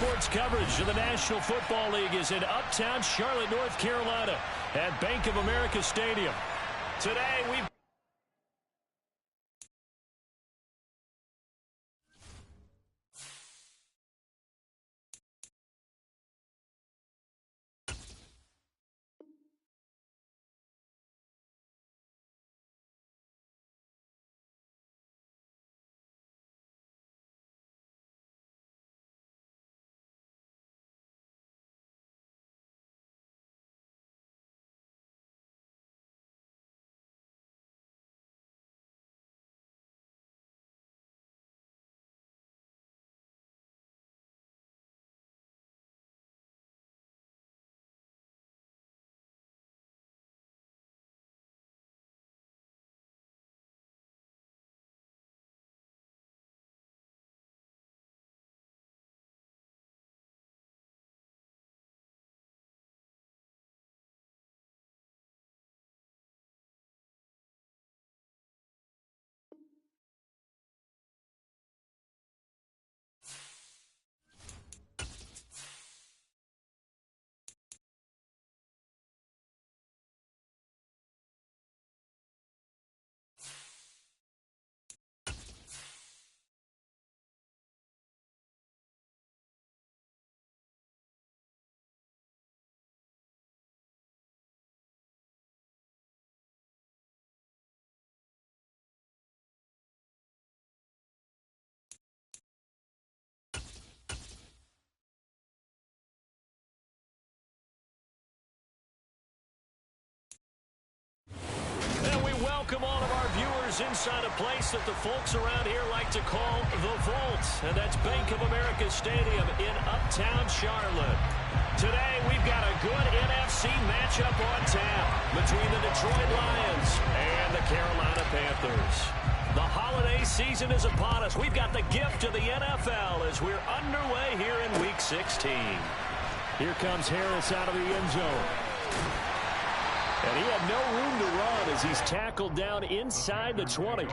sports coverage of the National Football League is in uptown Charlotte, North Carolina at Bank of America Stadium. Today, we've welcome all of our viewers inside a place that the folks around here like to call the Vault, and that's Bank of America Stadium in uptown Charlotte. Today, we've got a good NFC matchup on tap between the Detroit Lions and the Carolina Panthers. The holiday season is upon us. We've got the gift of the NFL as we're underway here in Week 16. Here comes Harris out of the end zone. And he had no room to run as he's tackled down inside the 20.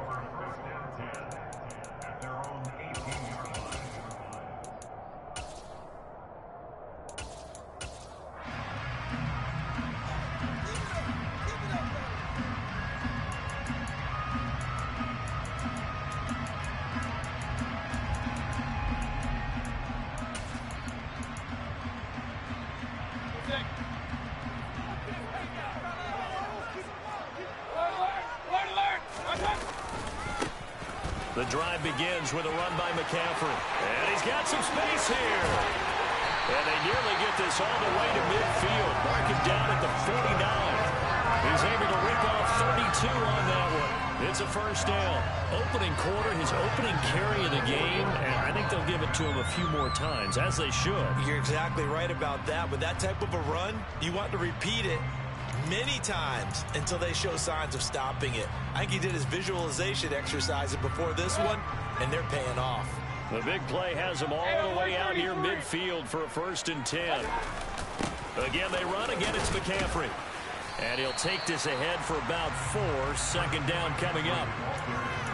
The drive begins with a run by McCaffrey. And he's got some space here. And they nearly get this all the way to midfield. Mark him down at the 49. He's able to rip off 32 on that one. It's a first down. Opening quarter, his opening carry of the game. And I think they'll give it to him a few more times, as they should. You're exactly right about that. With that type of a run, you want to repeat it many times until they show signs of stopping it. I think he did his visualization exercise before this one, and they're paying off. The big play has him all the way out here midfield for a 1st and 10. Again, they run. Again, it's McCaffrey. And he'll take this ahead for about 4. 2nd down coming up.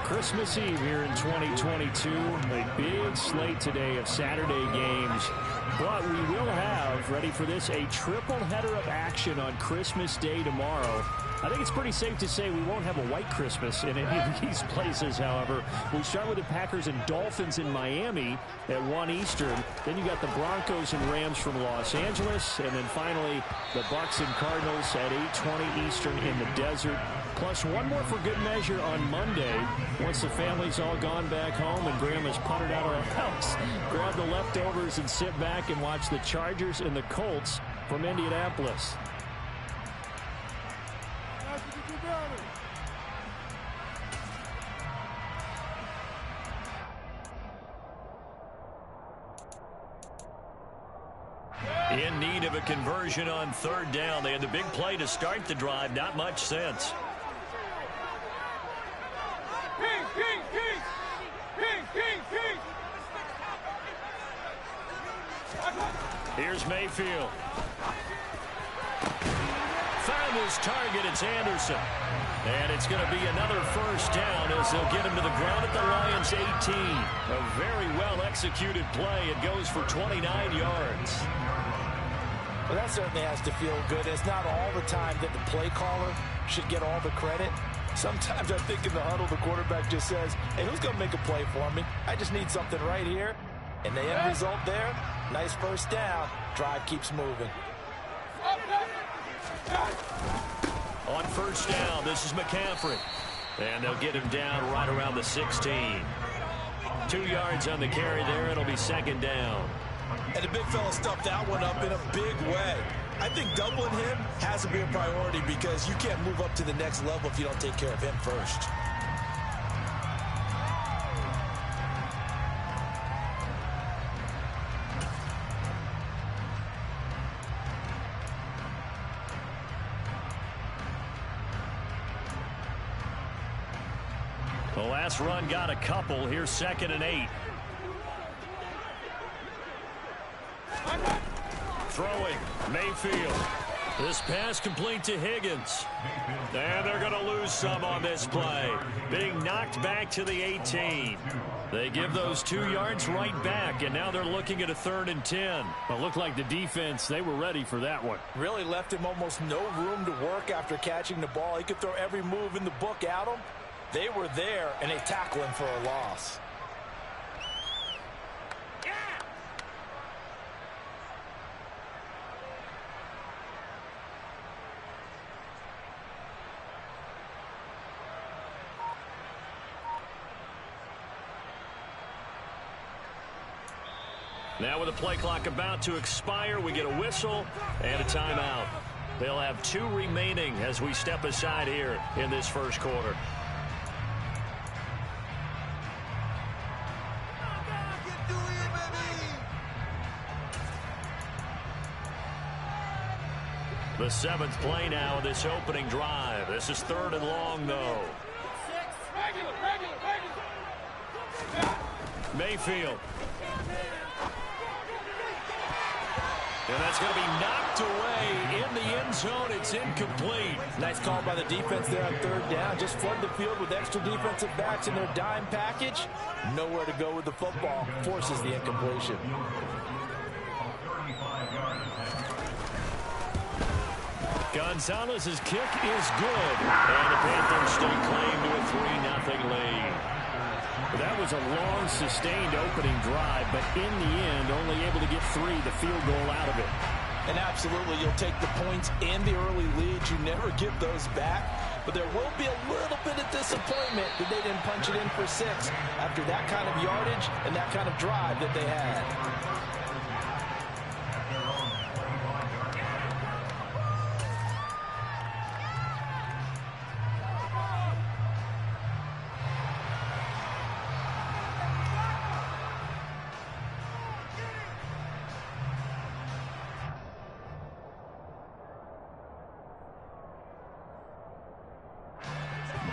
Christmas Eve here in 2022. A big slate today of Saturday games. But we will have, ready for this, a triple header of action on Christmas Day tomorrow. I think it's pretty safe to say we won't have a white Christmas in any of these places, however. We start with the Packers and Dolphins in Miami at 1 Eastern. Then you got the Broncos and Rams from Los Angeles. And then finally, the Bucs and Cardinals at 8:20 Eastern in the desert. Plus one more for good measure on Monday. Once the family's all gone back home and Grandma's puttered out of the house, grab the leftovers and sit back and watch the Chargers and the Colts from Indianapolis. In need of a conversion on 3rd down. They had the big play to start the drive. Not much sense. Here's Mayfield. Found his target. It's Anderson. And it's going to be another first down as they'll get him to the ground at the Lions' 18. A very well-executed play. It goes for 29 yards. Well, that certainly has to feel good. It's not all the time that the play caller should get all the credit. Sometimes I think in the huddle, the quarterback just says, hey, who's going to make a play for me? I just need something right here. And the end result there, nice first down. Drive keeps moving. On first down, this is McCaffrey. And they'll get him down right around the 16. 2 yards on the carry there. It'll be second down. And the big fella stuffed that one up in a big way. I think doubling him has to be a priority because you can't move up to the next level if you don't take care of him first. The last run got a couple. Here's 2nd and 8. Throwing, Mayfield. This pass complete to Higgins. And they're going to lose some on this play. Being knocked back to the 18. They give those 2 yards right back, and now they're looking at a 3rd and 10. It looked like the defense, they were ready for that one. Really left him almost no room to work after catching the ball. He could throw every move in the book at him. They were there, and they tackle him for a loss. Now with the play clock about to expire, we get a whistle and a timeout. They'll have 2 remaining as we step aside here in this first quarter. The 7th play now of this opening drive. This is 3rd and long, though. Mayfield. And that's going to be knocked away in the end zone. It's incomplete. Nice call by the defense there on 3rd down. Just flood the field with extra defensive backs in their dime package. Nowhere to go with the football. Forces the incompletion. Gonzalez's kick is good. And the Panthers stake claim to a 3-0 lead. That was a long, sustained opening drive, but in the end, only able to get 3, the field goal out of it. And absolutely, you'll take the points and the early leads. You never get those back. But there will be a little bit of disappointment that they didn't punch it in for 6 after that kind of yardage and that kind of drive that they had.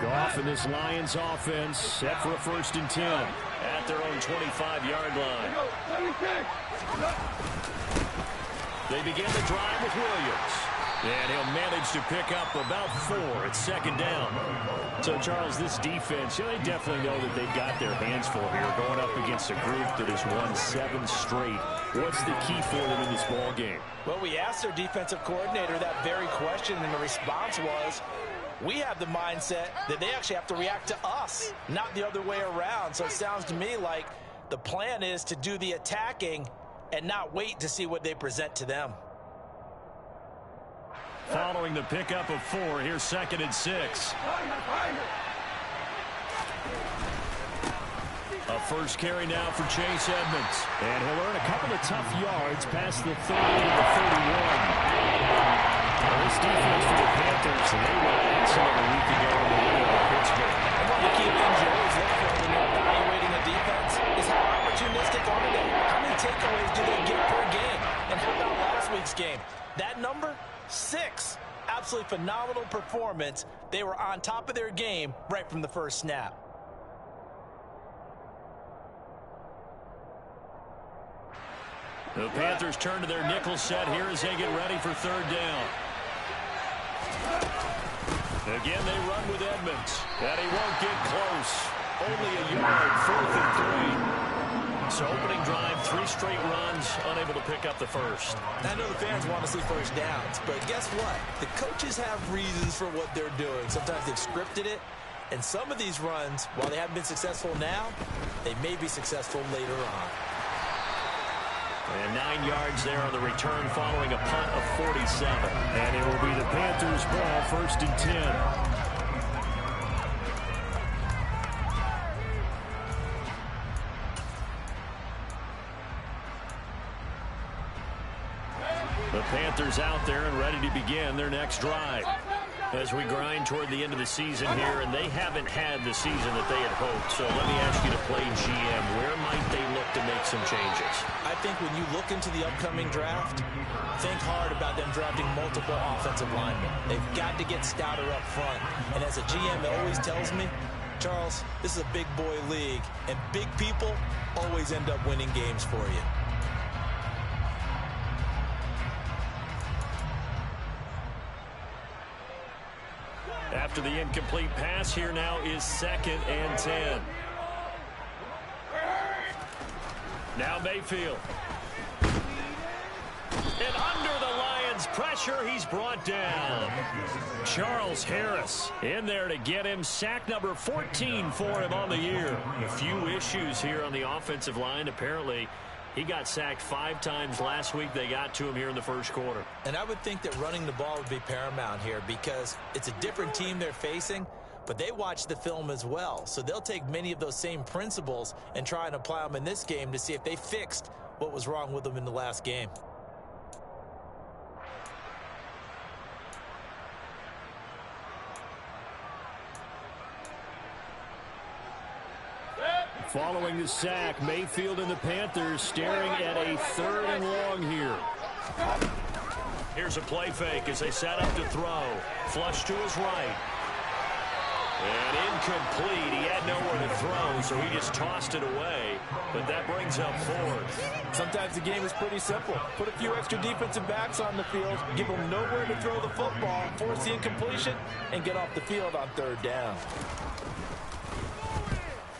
Goff and this Lions offense set for a 1st and 10 at their own 25-yard line. They begin the drive with Williams. And he'll manage to pick up about 4 at 2nd down. So, Charles, this defense, they definitely know that they've got their hands full here going up against a group that has won 7 straight. What's the key for them in this ball game? Well, we asked their defensive coordinator that very question, and the response was, we have the mindset that they actually have to react to us, not the other way around. So it sounds to me like the plan is to do the attacking and not wait to see what they present to them. Following the pickup of 4, here's 2nd and 6. A first carry now for Chase Edmonds. And he'll earn a couple of tough yards past the 30 to the 31. This defense for the Panthers, they were excellent a week ago in the win over Pittsburgh. And one of the key things you always look for when you're evaluating a defense is how opportunistic are they? How many takeaways do they get per game? And how about last week's game? That number, 6. Absolutely phenomenal performance. They were on top of their game right from the first snap. The Panthers turn to their nickel set here as they get ready for 3rd down. Again, they run with Edmonds. And he won't get close. Only a yard, 4th and 3. So opening drive, 3 straight runs, unable to pick up the first. I know the fans want to see first downs, but guess what? The coaches have reasons for what they're doing. Sometimes they've scripted it, and some of these runs, while they haven't been successful now, they may be successful later on. And 9 yards there on the return following a punt of 47. And it will be the Panthers' ball, 1st and 10. The Panthers out there and ready to begin their next drive. As we grind toward the end of the season here, and they haven't had the season that they had hoped. So let me ask you to play GM. Where might they look to make some changes? I think when you look into the upcoming draft, think hard about them drafting multiple offensive linemen. They've got to get stouter up front. And as a GM, it always tells me, Charles, this is a big boy league, and big people always end up winning games for you. After the incomplete pass, here now is 2nd and 10. Now Mayfield. And under the Lions' pressure, he's brought down. Charles Harris in there to get him. Sack number 14 for him on the year. A few issues here on the offensive line. Apparently, he got sacked 5 times last week. They got to him here in the first quarter. And I would think that running the ball would be paramount here because it's a different team they're facing, but they watch the film as well. So they'll take many of those same principles and try and apply them in this game to see if they fixed what was wrong with them in the last game. Following the sack, Mayfield and the Panthers staring at a 3rd and long here. Here's a play fake as they set up to throw. Flush to his right. And incomplete. He had nowhere to throw, so he just tossed it away. But that brings up 4th. Sometimes the game is pretty simple. Put a few extra defensive backs on the field, give them nowhere to throw the football, force the incompletion, and get off the field on 3rd down.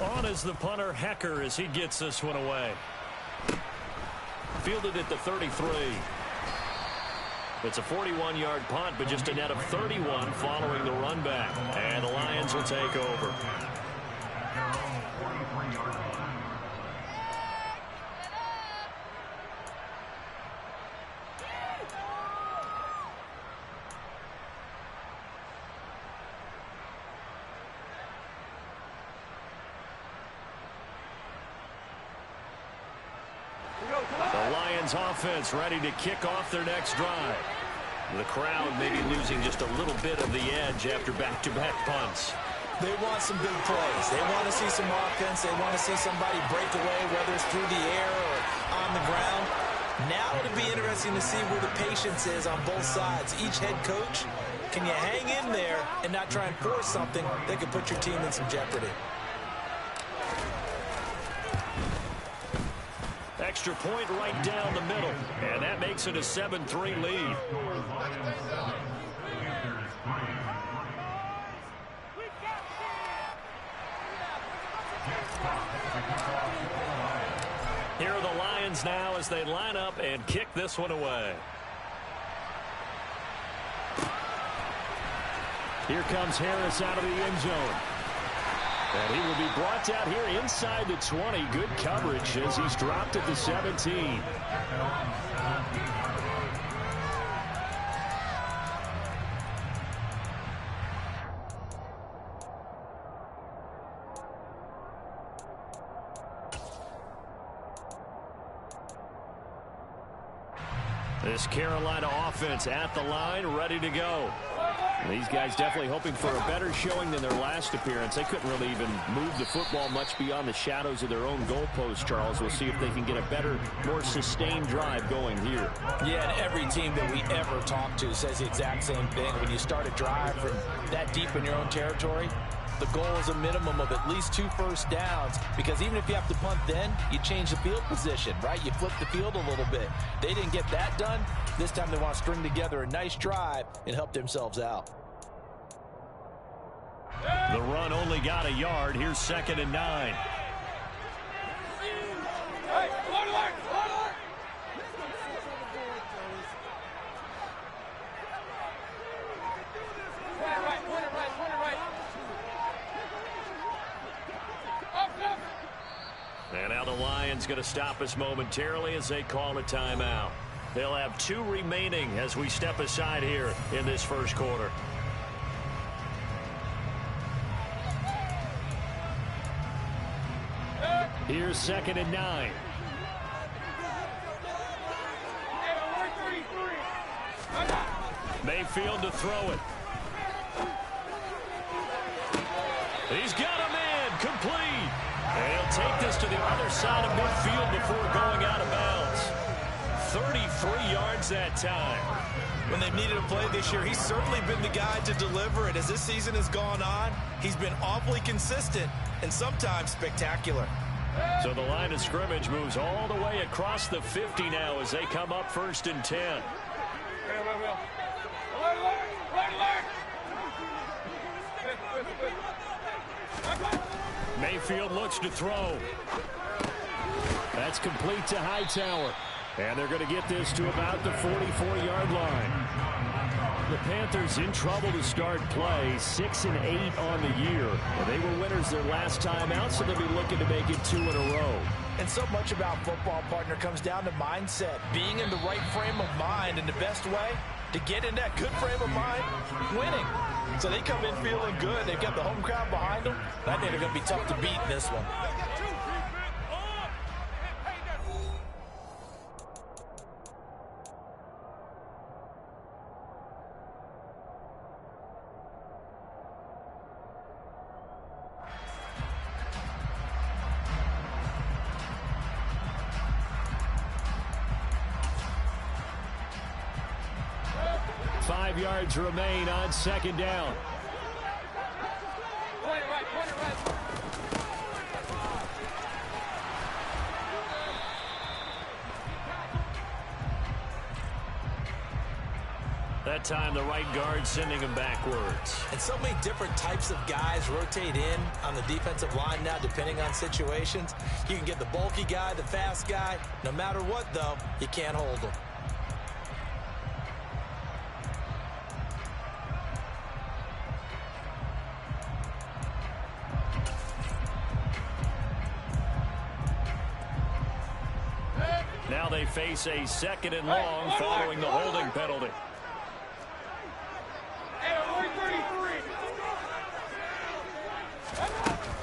On is the punter, Hecker, as he gets this one away. Fielded at the 33. It's a 41-yard punt, but just a net of 31 following the run back. And the Lions will take over. The Lions offense ready to kick off their next drive. The crowd maybe losing just a little bit of the edge after back-to-back punts. They want some big plays. They want to see some offense. They want to see somebody break away, whether it's through the air or on the ground. Now it'll be interesting to see where the patience is on both sides. Each head coach, can you hang in there and not try and force something that could put your team in some jeopardy? Extra point right down the middle, and that makes it a 7-3 lead. Here are the Lions now as they line up and kick this one away. Here comes Harris out of the end zone. And he will be brought down here inside the 20. Good coverage as he's dropped at the 17. This Carolina offense at the line, ready to go. These guys definitely hoping for a better showing than their last appearance. They couldn't really even move the football much beyond the shadows of their own goalpost, Charles. We'll see if they can get a better, more sustained drive going here. Yeah, and every team that we ever talk to says the exact same thing. When you start a drive from that deep in your own territory, the goal is a minimum of at least 2 first downs, because even if you have to punt then, you change the field position, right? You flip the field a little bit. They didn't get that done. This time they want to string together a nice drive and help themselves out. The run only got a yard. Here's 2nd and 9. And now the Lions going to stop us momentarily as they call a timeout. They'll have 2 remaining as we step aside here in this first quarter. Here's 2nd and 9. Mayfield to throw it. He's got a man complete. And he'll take this to the other side of midfield before going out of bounds. 33 yards that time. When they've needed a play this year, he's certainly been the guy to deliver it. As this season has gone on, he's been awfully consistent and sometimes spectacular. So the line of scrimmage moves all the way across the 50 now as they come up 1st and 10. Mayfield looks to throw. That's complete to Hightower. And they're going to get this to about the 44-yard line. The Panthers in trouble to start play, 6 and 8 on the year. And they were winners their last time out, so they'll be looking to make it 2 in a row. And so much about football, partner, comes down to mindset. Being in the right frame of mind, and the best way to get in that good frame of mind, winning. So they come in feeling good. They've got the home crowd behind them. I think they're going to be tough to beat in this one. Yards remain on 2nd down. That time the right guard sending him backwards. And so many different types of guys rotate in on the defensive line now depending on situations. You can get the bulky guy, the fast guy. No matter what, though, you can't hold them. Now they face a 2nd and long following the holding penalty.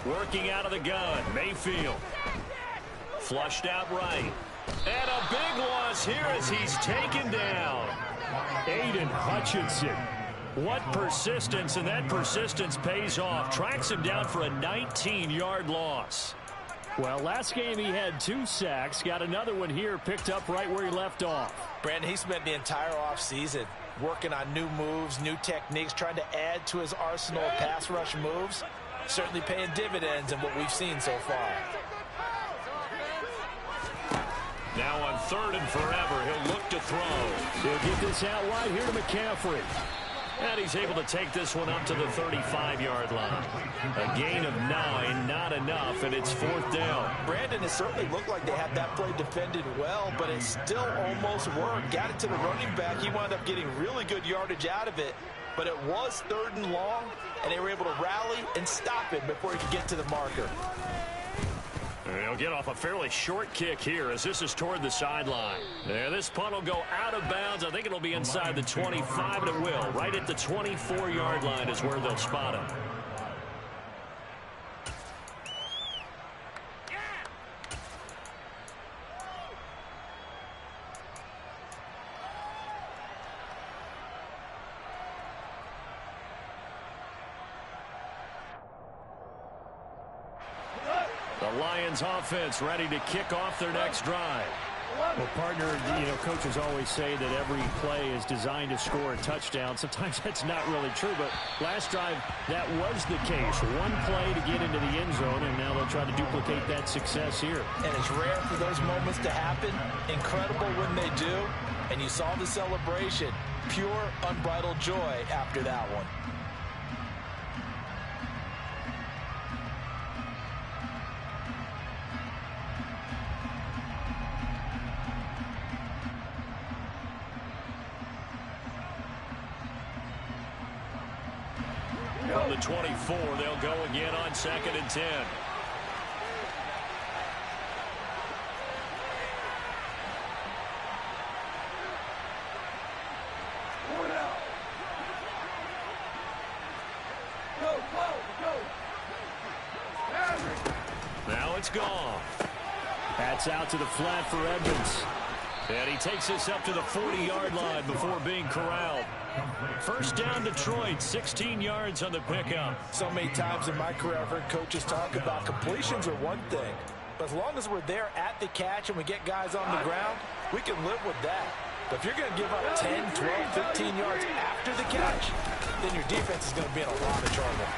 Working out of the gun, Mayfield. Flushed out right. And a big loss here as he's taken down. Aiden Hutchinson. What persistence, and that persistence pays off. Tracks him down for a 19-yard loss. Well, last game he had 2 sacks. Got another one here, picked up right where he left off. Brandon, he spent the entire offseason working on new moves, new techniques, trying to add to his arsenal of pass rush moves. Certainly paying dividends in what we've seen so far. Now on 3rd and forever, he'll look to throw. He'll get this out wide here to McCaffrey. And he's able to take this one up to the 35-yard line. A gain of 9, not enough, and it's 4th down. Brandon, it certainly looked like they had that play defended well, but it still almost worked. Got it to the running back. He wound up getting really good yardage out of it, but it was 3rd and long, and they were able to rally and stop him before he could get to the marker. He'll get off a fairly short kick here as this is toward the sideline. And this punt will go out of bounds. I think it'll be inside the 25, and it will. Right at the 24-yard line is where they'll spot him. The Lions offense ready to kick off their next drive. Well, partner, coaches always say that every play is designed to score a touchdown. Sometimes that's not really true, but last drive, that was the case. One play to get into the end zone, and now they'll try to duplicate that success here. And it's rare for those moments to happen. Incredible when they do. And you saw the celebration. Pure, unbridled joy after that one. 24. They'll go again on 2nd and 10. Now it's gone. That's out to the flat for Edmonds. And he takes this up to the 40-yard line before being corralled. First down, Detroit, 16 yards on the pickup. So many times in my career, I've heard coaches talk about completions are one thing. But as long as we're there at the catch and we get guys on the ground, we can live with that. But if you're going to give up 10, 12, 15 yards after the catch, then your defense is going to be in a lot of trouble.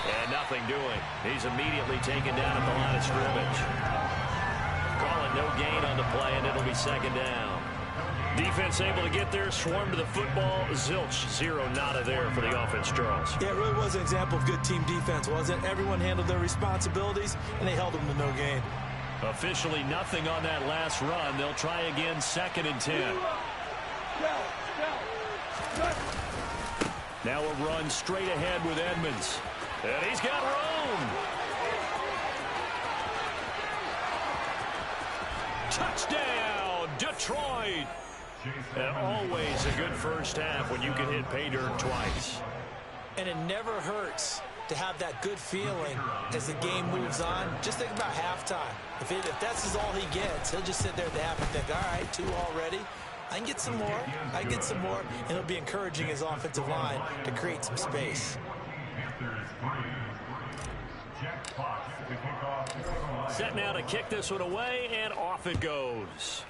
And nothing doing. He's immediately taken down at the line of scrimmage. Call it no gain on the play, and it'll be 2nd down. Defense able to get there, swarm to the football. Zilch, 0 nada there for the offense, Charles. Yeah, it really was an example of good team defense, wasn't it? Everyone handled their responsibilities, and they held them to no gain. Officially nothing on that last run. They'll try again, 2nd and 10. Now a run straight ahead with Edmonds. And he's got room. Touchdown, Detroit. And always a good first half when you can hit pay dirt twice. And it never hurts to have that good feeling as the game moves on. Just think about halftime. If that's all he gets, he'll just sit there at the half and think, all right, 2 already. I can get some more. I can get some more. And he'll be encouraging his offensive line to create some space. Set now to kick this one away, and off it goes.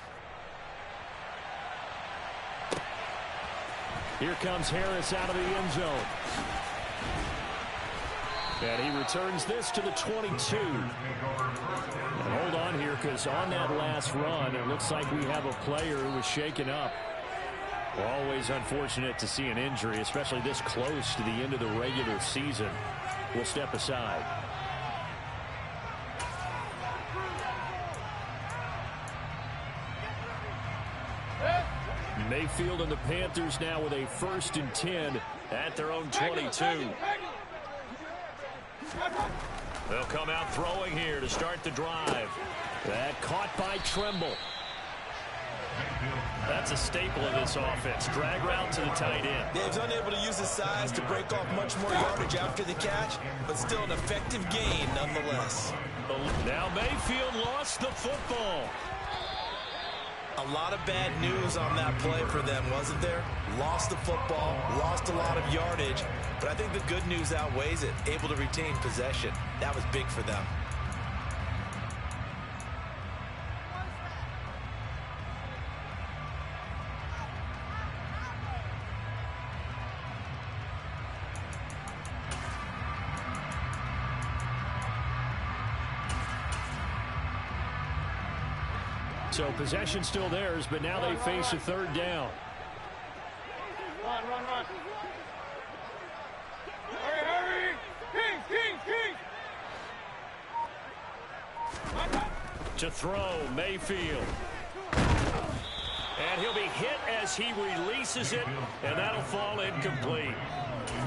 Here comes Harris out of the end zone. And he returns this to the 22. And hold on here, because on that last run, it looks like we have a player who was shaken up. Always unfortunate to see an injury, especially this close to the end of the regular season. We'll step aside. Mayfield and the Panthers now with a 1st and 10 at their own 22. They'll come out throwing here to start the drive. That caught by Tremble. That's a staple of this offense. Drag route to the tight end. Yeah, he's unable to use his size to break off much more yardage after the catch, but still an effective gain nonetheless. Now Mayfield lost the football. A lot of bad news on that play for them, wasn't there? Lost the football, lost a lot of yardage, but I think the good news outweighs it. Able to retain possession. That was big for them. So possession still theirs, but now they face a 3rd down. Run. Hurry. King. To throw, Mayfield. And he'll be hit as he releases it, and that'll fall incomplete.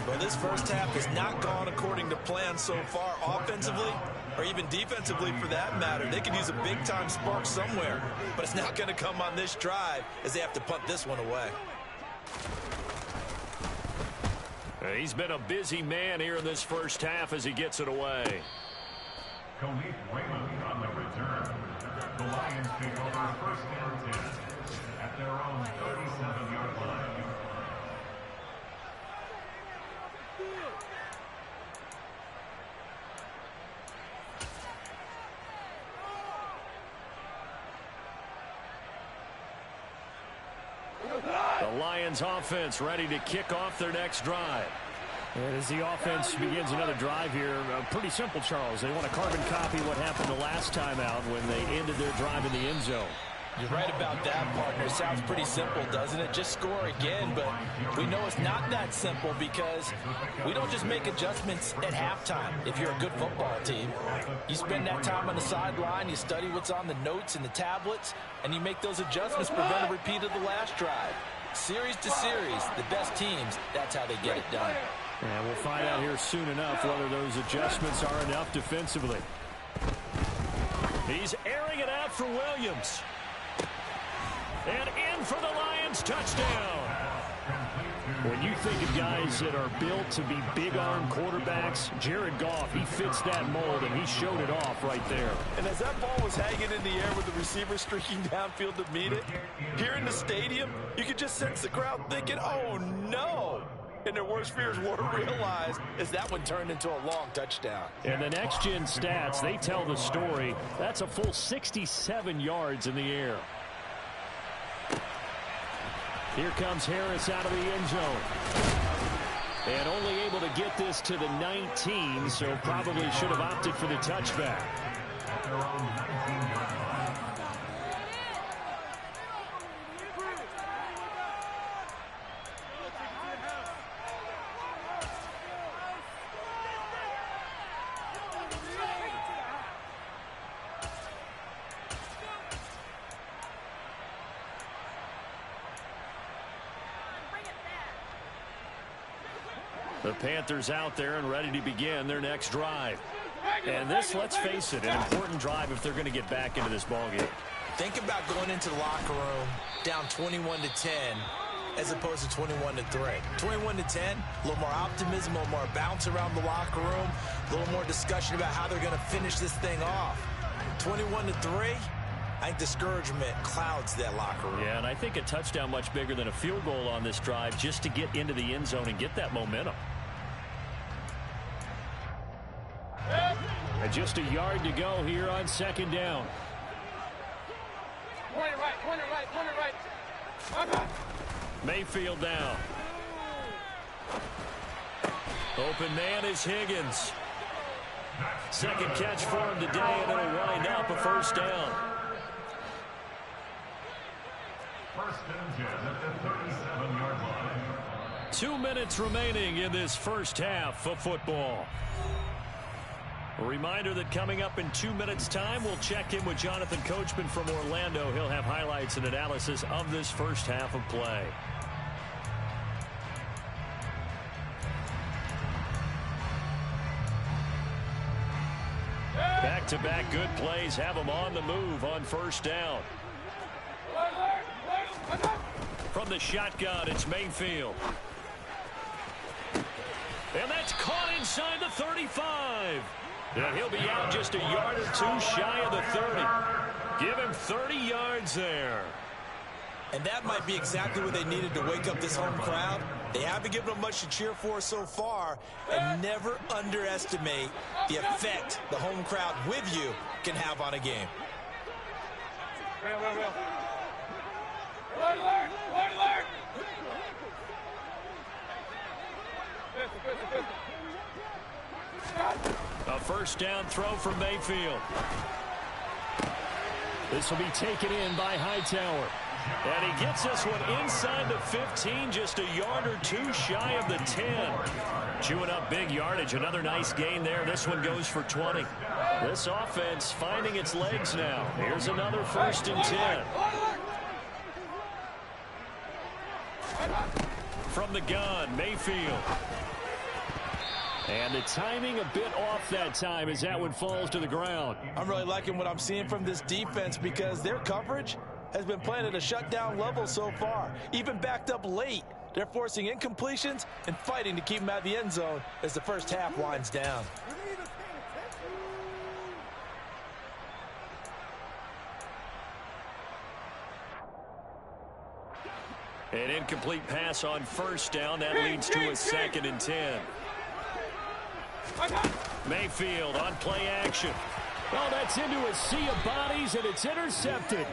Well, this first half has not gone according to plan so far offensively, or even defensively for that matter. They could use a big-time spark somewhere, but it's not going to come on this drive as they have to punt this one away. He's been a busy man here in this first half as he gets it away. Khalif Raymond on the return. The Lions take over 1st and 10 at their own 37-yard line. The Lions offense ready to kick off their next drive. And as the offense begins another drive here, pretty simple, Charles. They want to carbon copy what happened the last time out when they ended their drive in the end zone. You're right about that, partner. Sounds pretty simple, doesn't it? Just score again, but we know it's not that simple because we don't just make adjustments at halftime if you're a good football team. You spend that time on the sideline, you study what's on the notes and the tablets, and you make those adjustments, prevent a repeat of the last drive. Series to series, the best teams, that's how they get it done. And we'll find out here soon enough whether those adjustments are enough defensively. He's airing it out for Williams. And in for the Lions, touchdown. When you think of guys that are built to be big-arm quarterbacks, Jared Goff, he fits that mold, and he showed it off right there. And as that ball was hanging in the air with the receiver streaking downfield to meet it, here in the stadium, you could just sense the crowd thinking, oh, no. And their worst fears were realized as that one turned into a long touchdown. And the next-gen stats, they tell the story. That's a full 67 yards in the air. Here comes Harris out of the end zone. And only able to get this to the 19, so probably should have opted for the touchback. At their own 19-yard line. The Panthers out there and ready to begin their next drive. And this, let's face it, an important drive if they're going to get back into this ballgame. Think about going into the locker room down 21-10 as opposed to 21-3. 21-10, a little more optimism, a little more bounce around the locker room, a little more discussion about how they're going to finish this thing off. 21-3, I think discouragement clouds that locker room. Yeah, and I think a touchdown much bigger than a field goal on this drive just to get into the end zone and get that momentum. And just a yard to go here on second down. Corner right. Mayfield down. Open man is Higgins. Second catch for him today, and it'll wind up a first down. First and 10 at the 37-yard line. 2 minutes remaining in this first half of football. A reminder that coming up in 2 minutes' time, we'll check in with Jonathan Coachman from Orlando. He'll have highlights and analysis of this first half of play. Back-to-back good plays have them on the move on first down. From the shotgun, it's Mayfield. And that's caught inside the 35. And he'll be out just a yard or two shy of the 30. Give him 30 yards there. And that might be exactly what they needed to wake up this home crowd. They haven't given them much to cheer for so far. And never underestimate the effect the home crowd with you can have on a game. A first down throw from Mayfield. This will be taken in by Hightower. And he gets this one inside the 15, just a yard or two shy of the 10. Chewing up big yardage. Another nice gain there. This one goes for 20. This offense finding its legs now. Here's another first and 10. From the gun, Mayfield. And the timing a bit off that time as that one falls to the ground. I'm really liking what I'm seeing from this defense because their coverage has been playing at a shutdown level so far. Even backed up late, they're forcing incompletions and fighting to keep them out of the end zone as the first half winds down. An incomplete pass on first down. That leads to a second and 10. Mayfield on play action. Oh, that's into a sea of bodies, and it's intercepted.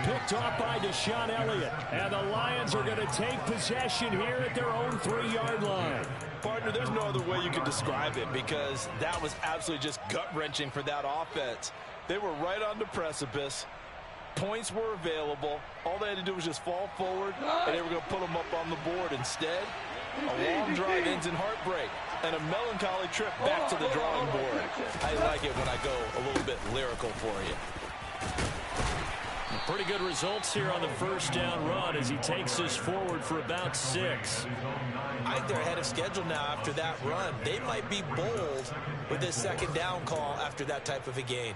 Picked off by Deshaun Elliott. And the Lions are going to take possession here at their own 3-yard line. Partner, there's no other way you could describe it because that was absolutely just gut-wrenching for that offense. They were right on the precipice. Points were available. All they had to do was just fall forward, and they were going to put them up on the board. Instead, a long drive ends in heartbreak and a melancholy trip back to the drawing board. I like it when I go a little bit lyrical for you. Pretty good results here on the first down run as he takes us forward for about 6. I think they're ahead of schedule now after that run. They might be bold with this second down call after that type of a gain.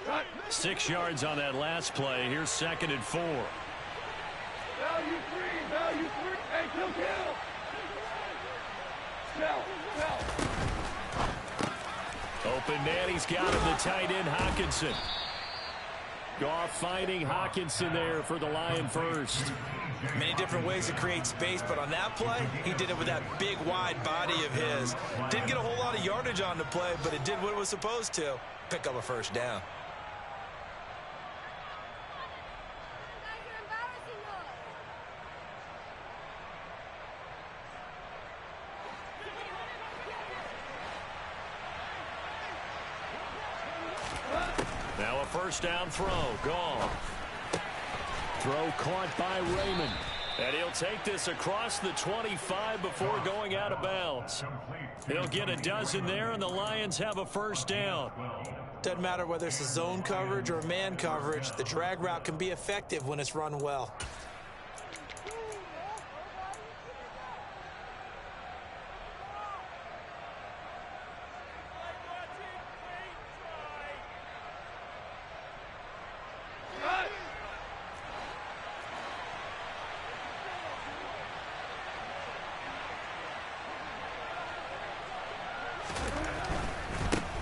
Right. 6 yards on that last play. Here's 2nd and 4. Value 3, value 3. Hey, kill. Open man, he's got him, the tight end, Hawkinson. Goff finding Hawkinson there for the Lion first. Many different ways to create space, but on that play, he did it with that big, wide body of his. Didn't get a whole lot of yardage on the play, but it did what it was supposed to. Pick up a first down. Now a first down throw. Gone. Throw caught by Raymond. And he'll take this across the 25 before going out of bounds. He'll get a dozen there, and the Lions have a first down. Doesn't matter whether it's a zone coverage or man coverage. The drag route can be effective when it's run well.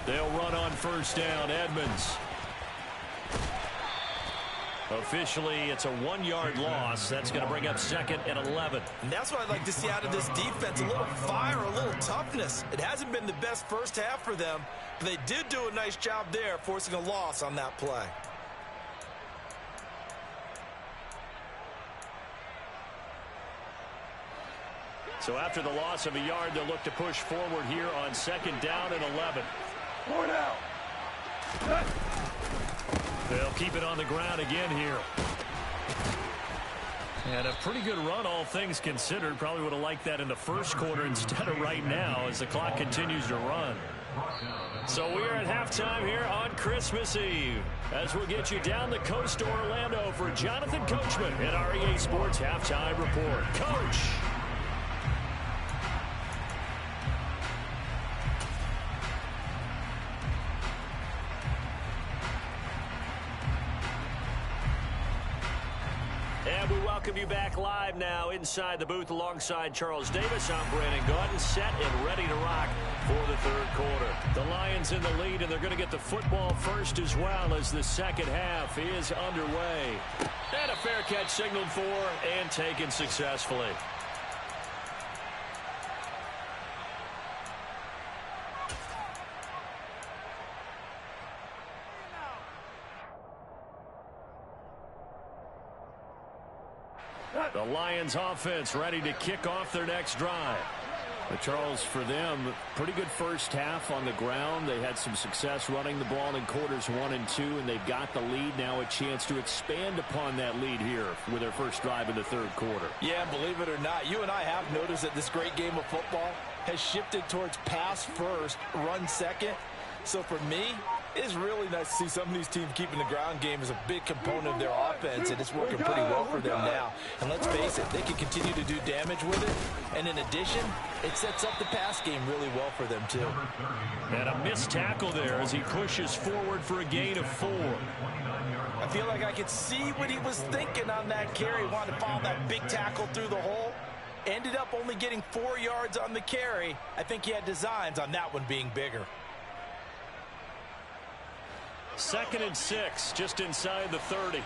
They'll run on first down. Edmonds. Officially, it's a 1-yard loss. That's going to bring up 2nd and 11. And that's what I'd like to see out of this defense. A little fire, a little toughness. It hasn't been the best first half for them, but they did do a nice job there, forcing a loss on that play. So after the loss of a yard, they'll look to push forward here on 2nd down and 11. 4 down. They'll keep it on the ground again here. And a pretty good run, all things considered. Probably would have liked that in the first quarter instead of right now as the clock continues to run. So we're at halftime here on Christmas Eve as we'll get you down the coast to Orlando for Jonathan Coachman at our EA Sports Halftime Report. Coach! And we welcome you back live now inside the booth alongside Charles Davis. I'm Brandon Gaudin, set and ready to rock for the third quarter. The Lions in the lead, and they're going to get the football first as well as the second half is underway. And a fair catch signaled for and taken successfully. The Lions offense ready to kick off their next drive. But Charles, for them, pretty good first half on the ground. They had some success running the ball in quarters 1 and 2, and they've got the lead now, a chance to expand upon that lead here with their first drive in the third quarter. Yeah, believe it or not, you and I have noticed that this great game of football has shifted towards pass first, run second. So for me, it's really nice to see some of these teams keeping the ground game as a big component of their offense, and it's working pretty well for them now. And let's face it, they can continue to do damage with it. And in addition, it sets up the pass game really well for them, too. And a missed tackle there as he pushes forward for a gain of 4. I feel like I could see what he was thinking on that carry. Wanted to follow that big tackle through the hole. Ended up only getting 4 yards on the carry. I think he had designs on that one being bigger. 2nd and 6, just inside the 30.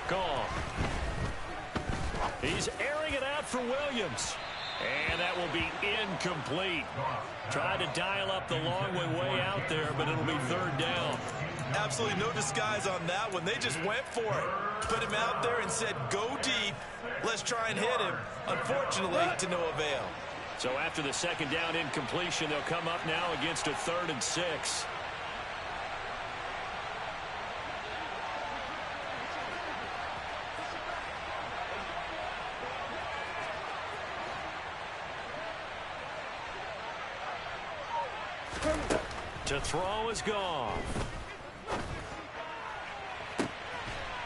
Gone. He's airing it out for Williams. And that will be incomplete. Tried to dial up the long way out there, but it'll be 3rd down. Absolutely no disguise on that one. They just went for it. Put him out there and said, go deep. Let's try and hit him. Unfortunately, to no avail. So after the 2nd down incompletion, they'll come up now against a 3rd and 6. To throw is Goff.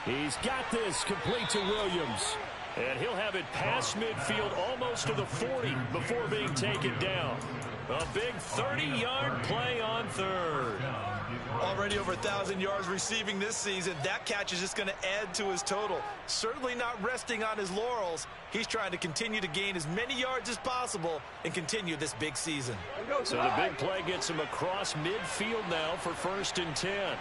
He's got this complete to Williams. And he'll have it past midfield almost to the 40 before being taken down. A big 30-yard play on third. Already over 1,000 yards receiving this season. That catch is just going to add to his total. Certainly not resting on his laurels. He's trying to continue to gain as many yards as possible and continue this big season. So the big play gets him across midfield now for 1st and 10.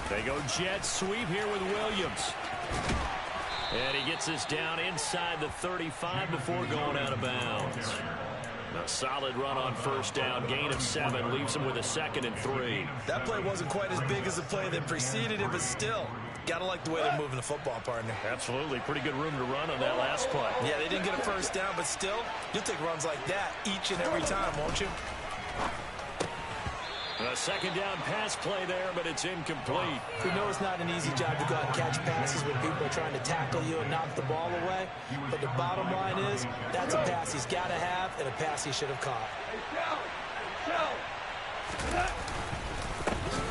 They go jet sweep here with Williams. And he gets this down inside the 35 before going out of bounds. A solid run on 1st down. Gain of 7 leaves him with a 2nd and 3. That play wasn't quite as big as the play that preceded it, but still, got to like the way they're moving the football, partner. Absolutely. Pretty good room to run on that last play. Yeah, they didn't get a 1st down, but still, you'll take runs like that each and every time, won't you? A 2nd down pass play there, but it's incomplete. We know it's not an easy job to go out and catch passes when people are trying to tackle you and knock the ball away. But the bottom line is, that's a pass he's got to have and a pass he should have caught.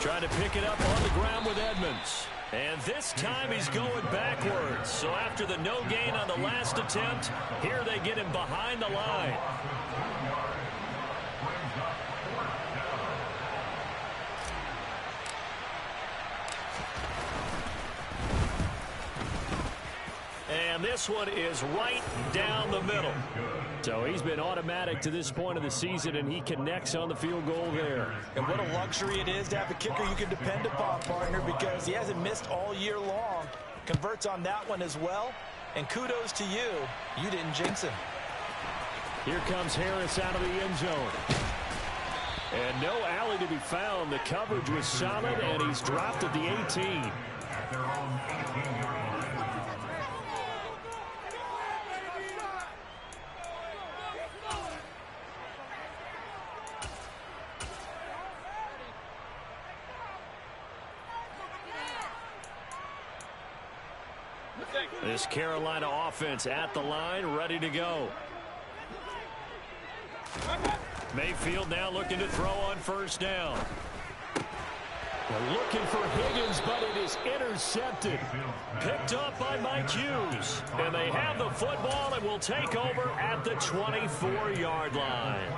Trying to pick it up on the ground with Edmonds. And this time he's going backwards. So after the no gain on the last attempt, here they get him behind the line. And this one is right down the middle. So he's been automatic to this point of the season, and he connects on the field goal there. And what a luxury it is to have a kicker you can depend upon, partner, because he hasn't missed all year long. Converts on that one as well. And kudos to you. You didn't jinx him. Here comes Harris out of the end zone. And no alley to be found. The coverage was solid, and he's dropped at the 18. At their own 18-yard line. This Carolina offense at the line, ready to go. Mayfield now looking to throw on 1st down. They're looking for Higgins, but it is intercepted. Picked up by Mike Hughes. And they have the football and will take over at the 24-yard line.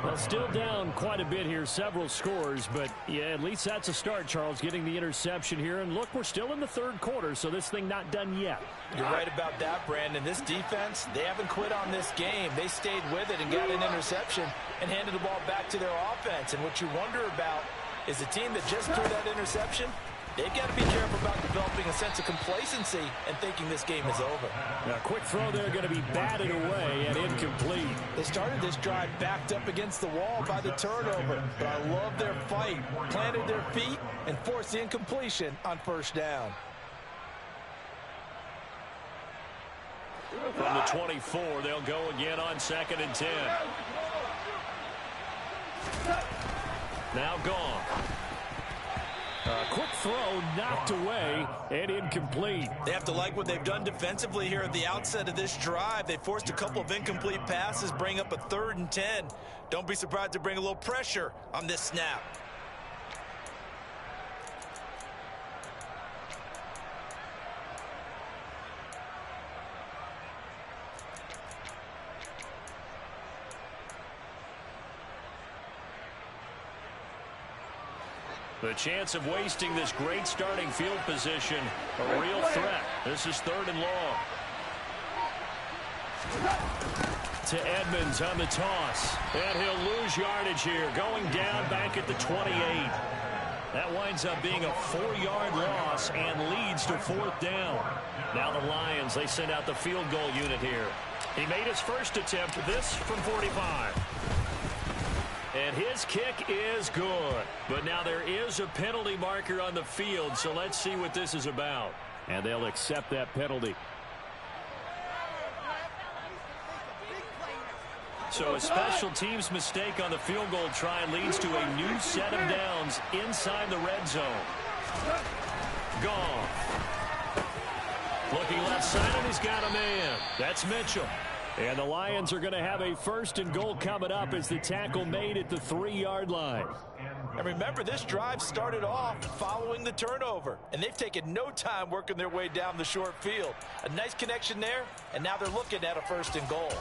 Well, still down quite a bit here, several scores, but yeah, at least that's a start, Charles, getting the interception here. And look, we're still in the 3rd quarter, so this thing not done yet. You're right about that, Brandon. This defense, they haven't quit on this game. They stayed with it and got an interception and handed the ball back to their offense. And what you wonder about is the team that just threw that interception, they've got to be careful about developing a sense of complacency and thinking this game is over. Now, a quick throw there going to be batted away and incomplete. They started this drive backed up against the wall by the turnover, but I love their fight. Planted their feet and forced the incompletion on 1st down. From the 24, they'll go again on 2nd and 10. Now gone. A quick throw knocked away and incomplete. They have to like what they've done defensively here at the outset of this drive. They forced a couple of incomplete passes, bring up a 3rd and 10. Don't be surprised to bring a little pressure on this snap. The chance of wasting this great starting field position, a real threat. This is 3rd and long. To Edmonds on the toss. And he'll lose yardage here, going down back at the 28. That winds up being a 4-yard loss and leads to 4th down. Now the Lions, they send out the field goal unit here. He made his first attempt, this from 45. And his kick is good. But now there is a penalty marker on the field, so let's see what this is about. And they'll accept that penalty. So a special teams mistake on the field goal try leads to a new set of downs inside the red zone. Gone. Looking left side, and he's got a man. That's Mitchell. And the Lions are going to have a 1st and goal coming up as the tackle made at the 3-yard line. And remember, this drive started off following the turnover, and they've taken no time working their way down the short field. A nice connection there, and now they're looking at a 1st and goal.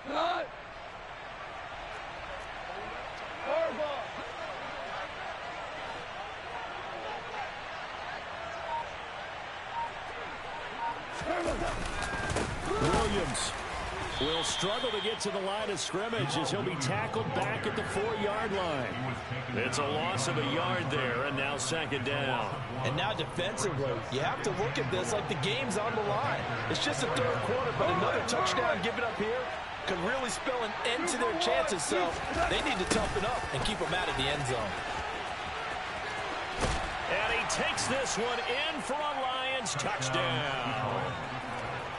Cut! Williams will struggle to get to the line of scrimmage as he'll be tackled back at the 4-yard line. It's a loss of a yard there, and now 2nd down. And now defensively, you have to look at this like the game's on the line. It's just a 3rd quarter, but another touchdown given up here could really spell an end to their chances, so they need to toughen up and keep them out of the end zone. And he takes this one in for a Lions touchdown.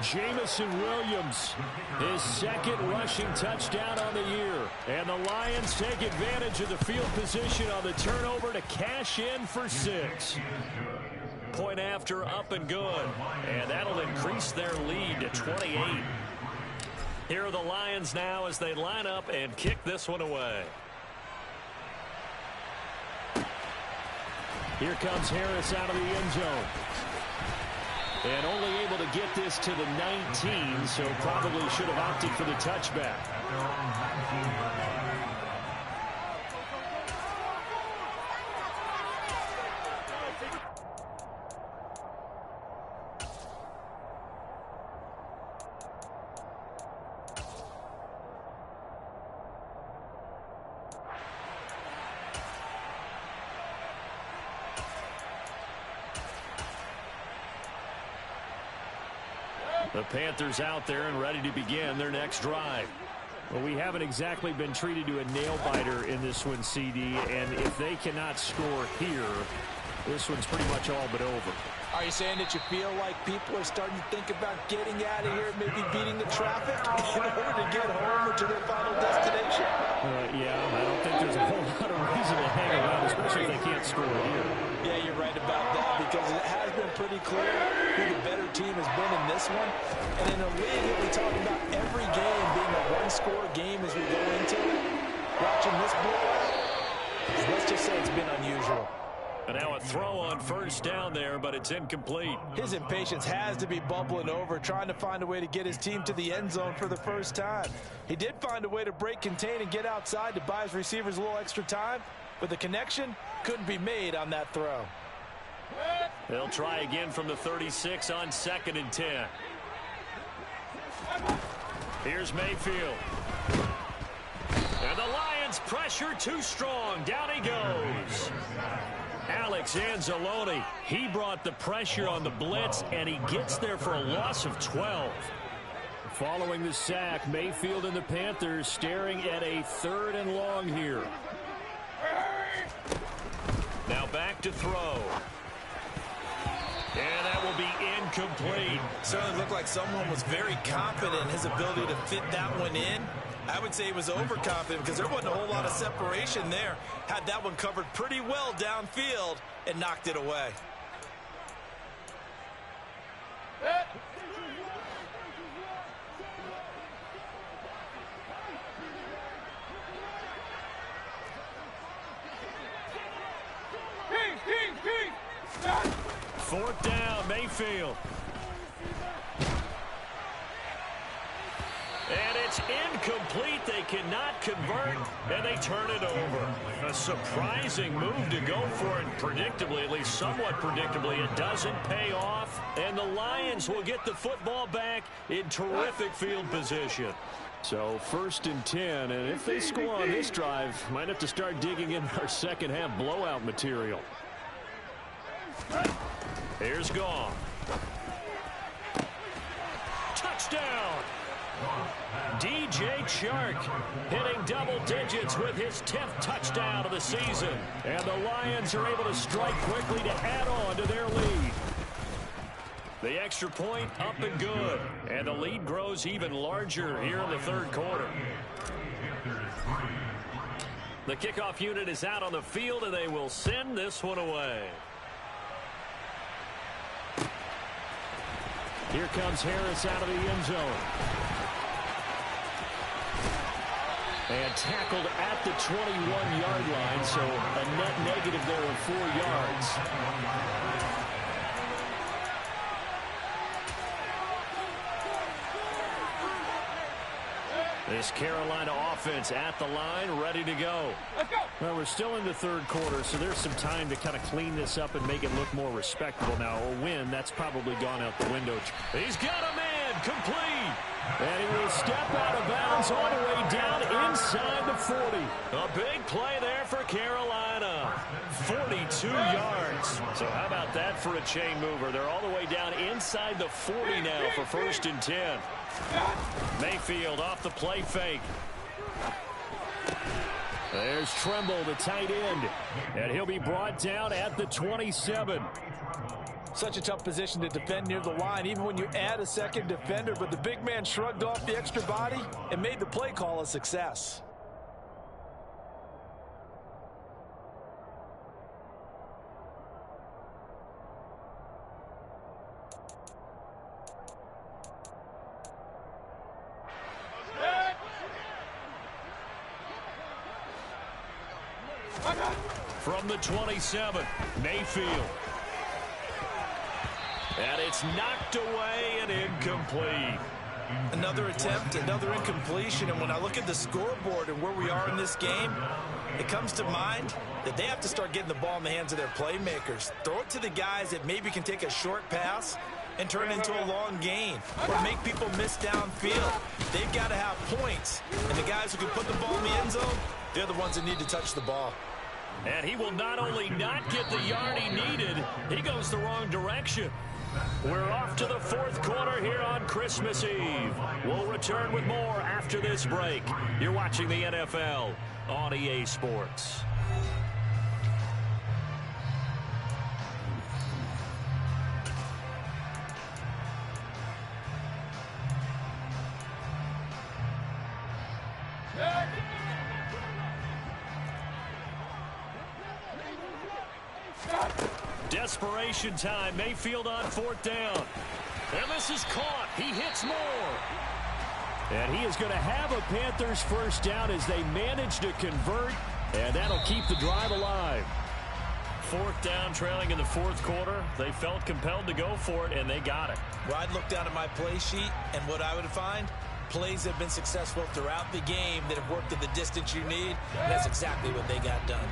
Jamison Williams, his 2nd rushing touchdown on the year. And the Lions take advantage of the field position on the turnover to cash in for 6. Point after, up and good. And that'll increase their lead to 28. Here are the Lions now as they line up and kick this one away. Here comes Harris out of the end zone. And only able to get this to the 19, so probably should have opted for the touchback. The Panthers out there and ready to begin their next drive. Well, we haven't exactly been treated to a nail-biter in this one, CD, and if they cannot score here, this one's pretty much all but over. Are you saying that you feel like people are starting to think about getting out of here, maybe beating the traffic in order to get home or to their final destination? Yeah, I don't think there's a whole lot of reason to hang around, especially if they can't score here. Yeah, you're right about that, because it has been pretty clear who the better team has been in this one. And in a league that we talk about every game being a one-score game as we go into it, watching this blowout, let's just say it's been unusual. And now a throw on 1st down there, but it's incomplete. His impatience has to be bubbling over, trying to find a way to get his team to the end zone for the first time. He did find a way to break, contain, and get outside to buy his receivers a little extra time, but the connection couldn't be made on that throw. They'll try again from the 36 on 2nd and 10. Here's Mayfield. And the Lions pressure too strong. Down he goes. Alex Anzalone, he brought the pressure on the blitz, and he gets there for a loss of 12. Following the sack, Mayfield and the Panthers staring at a 3rd and long here. Now back to throw. And that will be incomplete. Certainly looked like someone was very confident in his ability to fit that one in. I would say he was overconfident because there wasn't a whole lot of separation there. Had that one covered pretty well downfield and knocked it away. Fourth down, Mayfield. And it's incomplete. They cannot convert, and they turn it over. A surprising move to go for it. Predictably, at least somewhat predictably, it doesn't pay off. And the Lions will get the football back in terrific field position. So 1st and 10, and if they score on this drive, might have to start digging in our second half blowout material. Here's Goff. Touchdown! DJ Chark hitting double digits with his 10th touchdown of the season. And the Lions are able to strike quickly to add on to their lead. The extra point up and good. And the lead grows even larger here in the third quarter. The kickoff unit is out on the field, and they will send this one away. Here comes Harris out of the end zone. And tackled at the 21-yard line, so a net negative there of 4 yards. This Carolina offense at the line, ready to go. Well, we're still in the third quarter, so there's some time to kind of clean this up and make it look more respectable. Now, a win, that's probably gone out the window. He's got a man, complete. And he will step out of bounds all the way down inside the 40. A big play there for Carolina. 42 yards. So how about that for a chain mover? They're all the way down inside the 40 now for 1st and 10. Mayfield off the play fake. There's Tremble, the tight end. And he'll be brought down at the 27. Such a tough position to defend near the line, even when you add a second defender. But the big man shrugged off the extra body and made the play call a success. From the 27, Mayfield. And it's knocked away and incomplete. Another attempt, another incompletion. And when I look at the scoreboard and where we are in this game, it comes to mind that they have to start getting the ball in the hands of their playmakers. Throw it to the guys that maybe can take a short pass and turn it into a long gain or make people miss downfield. They've got to have points. And the guys who can put the ball in the end zone, they're the ones that need to touch the ball. And he will not only not get the yard he needed, he goes the wrong direction. We're off to the fourth quarter here on Christmas Eve. We'll return with more after this break. You're watching the NFL on EA Sports. Desperation time. Mayfield on 4th down. And this is caught. He hits more. And he is going to have a Panthers first down as they manage to convert. And that'll keep the drive alive. 4th down, trailing in the fourth quarter. They felt compelled to go for it, and they got it. Well, I'd look down at my play sheet, and what I would find, plays have been successful throughout the game that have worked at the distance you need. And that's exactly what they got done.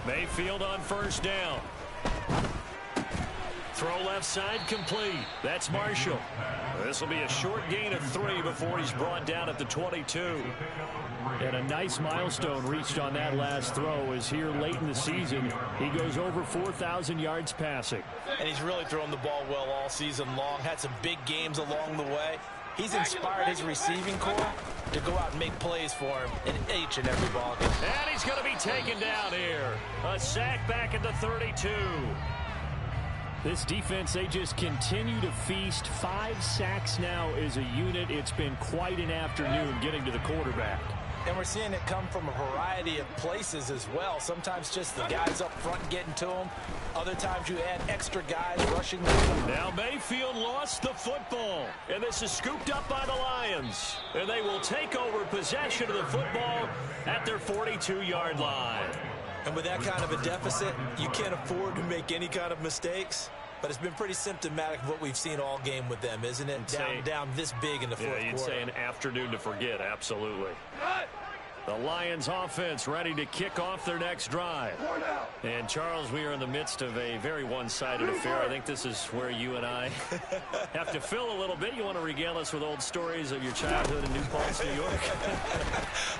Mayfield on 1st down. Throw left side complete. That's Marshall. This will be a short gain of 3 before he's brought down at the 22. And a nice milestone reached on that last throw as here late in the season he goes over 4,000 yards passing. And he's really thrown the ball well all season long. Had some big games along the way. He's inspired his receiving corps to go out and make plays for him in each and every ball game. And he's going to be taken down here. A sack back at the 32. This defense, they just continue to feast. 5 sacks now as a unit. It's been quite an afternoon getting to the quarterback. And we're seeing it come from a variety of places as well. Sometimes just the guys up front getting to him. Other times you add extra guys rushing them. Now Mayfield lost the football. And this is scooped up by the Lions. And they will take over possession of the football at their 42-yard line. And with that kind of a deficit, you can't afford to make any kind of mistakes. But it's been pretty symptomatic of what we've seen all game with them, isn't it? Down this big in the fourth quarter. Yeah, you'd say an afternoon to forget, absolutely. The Lions offense ready to kick off their next drive. And Charles, we are in the midst of a very one-sided affair. I think this is where you and I have to fill a little bit. You want to regale us with old stories of your childhood in New Paltz, New York?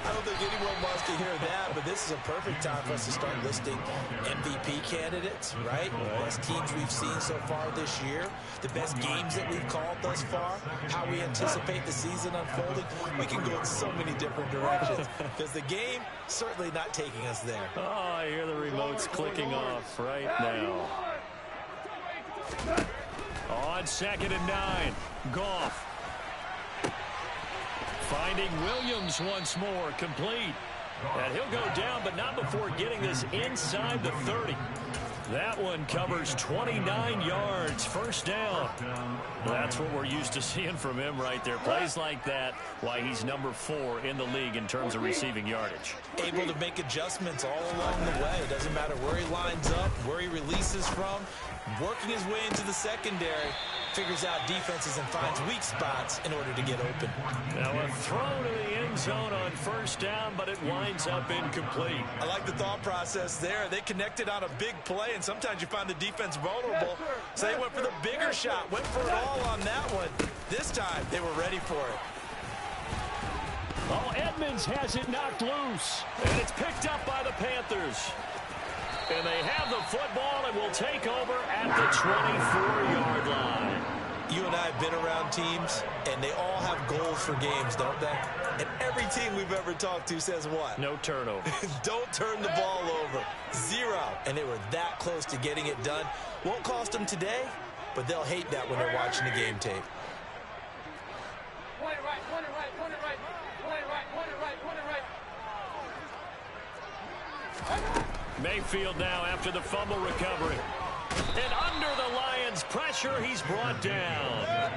I don't think anyone wants to hear that, but this is a perfect time for us to start listing MVP candidates, right? The best teams we've seen so far this year, the best games that we've called thus far, how we anticipate the season unfolding. We can go in so many different directions. because the game certainly not taking us there. Oh, I hear the remotes clicking off right now. On 2nd and 9, Goff. Finding Williams once more, complete. And he'll go down, but not before getting this inside the 30. That one covers 29 yards, first down. That's what we're used to seeing from him right there. Plays like that, why he's number 4 in the league in terms of receiving yardage. Able to make adjustments all along the way. It doesn't matter where he lines up, where he releases from. Working his way into the secondary, figures out defenses and finds weak spots in order to get open. Now a throw to the end zone on first down, but it winds up incomplete. I like the thought process there. They connected on a big play, and sometimes you find the defense vulnerable. So they went for the bigger shot, went for it all on that one. This time, they were ready for it. Oh, Edmonds has it knocked loose, and it's picked up by the Panthers. And they have the football and will take over at the 24-yard line. You and I have been around teams, and they all have goals for games, don't they? And every team we've ever talked to says what? No turnover. Don't turn the ball over. 0. And they were that close to getting it done. Won't cost them today, but they'll hate that when they're watching the game tape. Point it right, point it right, point it right, point it right, point it right, point it right. Mayfield now after the fumble recovery. And under the Lions' pressure, he's brought down.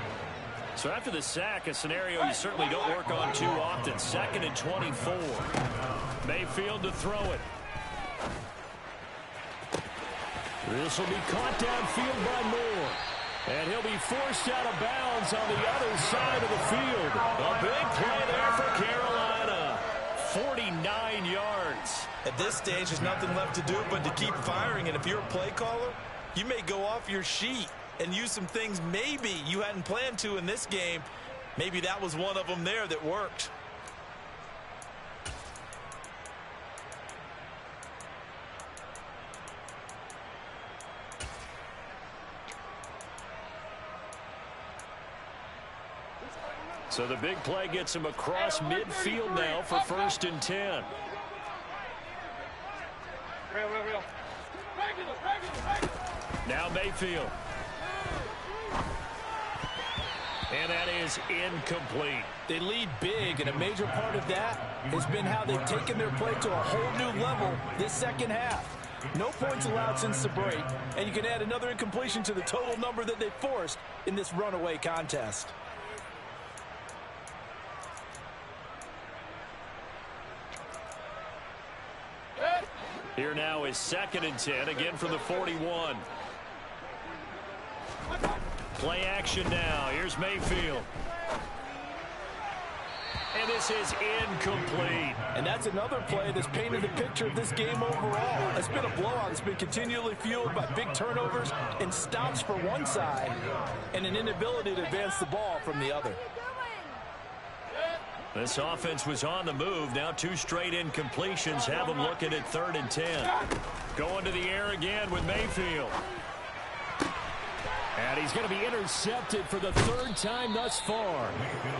So after the sack, a scenario you certainly don't work on too often. 2nd and 24. Mayfield to throw it. This will be caught downfield by Moore. And he'll be forced out of bounds on the other side of the field. A big play there for Carolina. 49 yards. At this stage, there's nothing left to do but to keep firing. And if you're a play caller, you may go off your sheet and use some things maybe you hadn't planned to in this game. Maybe that was one of them there that worked. So the big play gets him across midfield now for 1st and 10. Real. Regular. Now Mayfield. And that is incomplete. They lead big, and a major part of that has been how they've taken their play to a whole new level this second half. No points allowed since the break, and you can add another incompletion to the total number that they forced in this runaway contest. Here now is 2nd and 10, again from the 41. Play action now. Here's Mayfield. And this is incomplete. And that's another play that's painted the picture of this game overall. It's been a blowout. It's been continually fueled by big turnovers and stops for one side and an inability to advance the ball from the other. This offense was on the move. Now 2 straight incompletions have them looking at 3rd and 10. Going to the air again with Mayfield. And he's going to be intercepted for the 3rd time thus far.